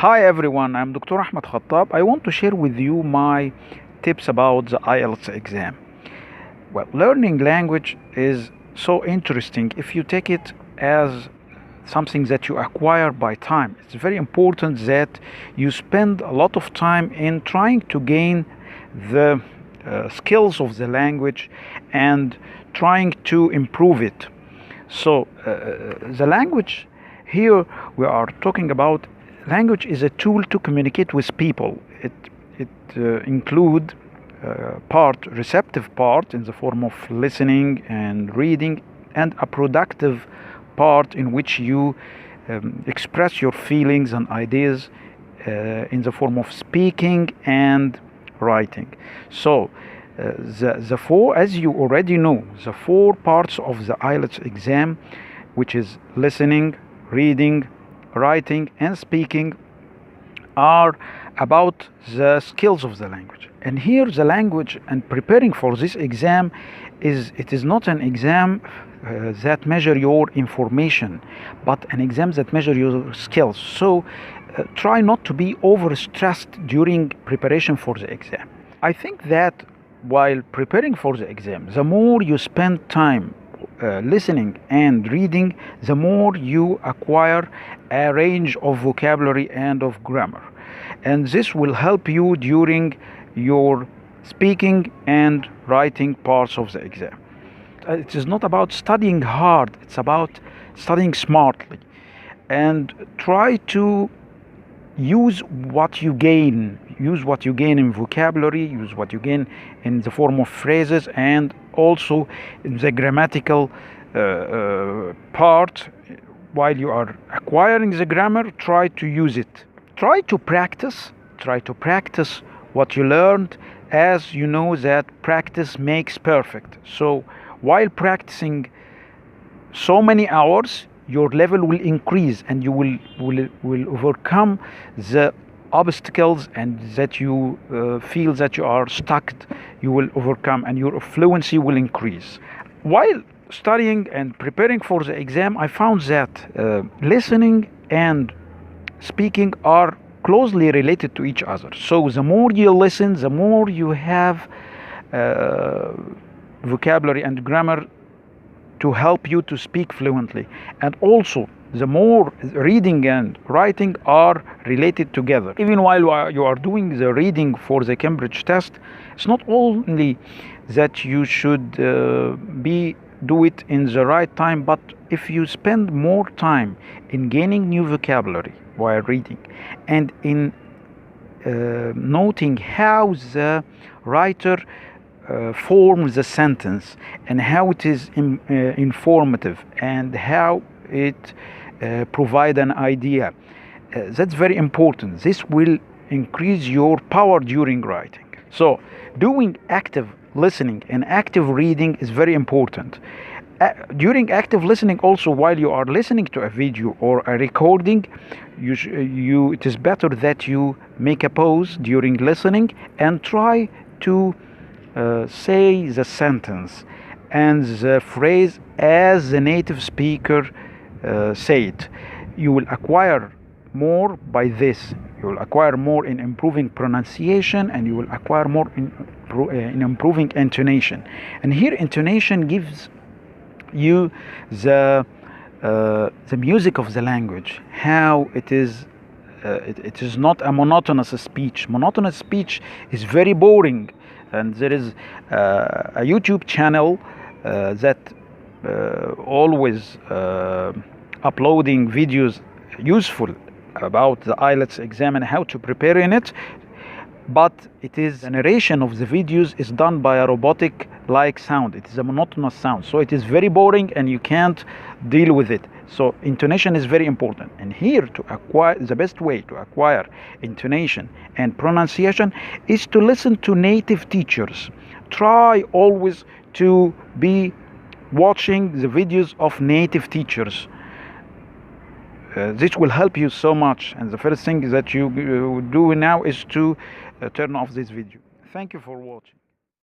Hi everyone, I'm Dr. Ahmed Khattab. I want to share with you my tips about the IELTS exam. Well, learning language is so interesting if you take it as something that you acquire by time. It's very important that you spend a lot of time in trying to gain the skills of the language and trying to improve it. So, the language here we are talking about. Language is a tool to communicate with people. It include receptive part in the form of listening and reading, and a productive part in which you express your feelings and ideas in the form of speaking and writing. So the four, as you already know, the four parts of the IELTS exam, which is listening, reading, writing and speaking, are about the skills of the language. And here the language and preparing for this exam is not an exam that measure your information, but an exam that measure your skills. So try not to be overstressed during preparation for the exam. I think that while preparing for the exam, the more you spend time listening and reading, the more you acquire a range of vocabulary and of grammar. And this will help you during your speaking and writing parts of the exam. It is not about studying hard, it's about studying smartly. And try to use what you gain in vocabulary, use what you gain in the form of phrases, and also in the grammatical part. While you are acquiring the grammar, try to use it. Try to practice what you learned, as you know that practice makes perfect. So while practicing so many hours, your level will increase and you will overcome the obstacles and that you feel that you are stuck. You will overcome and your fluency will increase. While studying and preparing for the exam, I found that listening and speaking are closely related to each other. So the more you listen, the more you have vocabulary and grammar to help you to speak fluently. And also, the more reading and writing are related together. Even while you are doing the reading for the Cambridge test, it's not only that you should do it in the right time, but if you spend more time in gaining new vocabulary while reading and in noting how the writer forms the sentence and how it is informative and how it provide an idea, that's very important. This will increase your power during writing. So doing active listening and active reading is very important. During active listening also, while you are listening to a video or a recording, it is better that you make a pause during listening and try to say the sentence and the phrase as the native speaker say it. You will acquire more by this. You will acquire more in improving pronunciation, and you will acquire more in improving intonation. And here intonation gives you the music of the language, how it is. It is not a monotonous speech. Monotonous speech is very boring. And there is a YouTube channel that always uploading videos useful about the IELTS exam and how to prepare in it. But the narration of the videos is done by a robotic like sound. It is a monotonous sound. So it is very boring and you can't deal with it. So intonation is very important. And here the best way to acquire intonation and pronunciation is to listen to native teachers. Try always to be watching the videos of native teachers. This will help you so much. And the first thing that you do now is to turn off this video. Thank you for watching.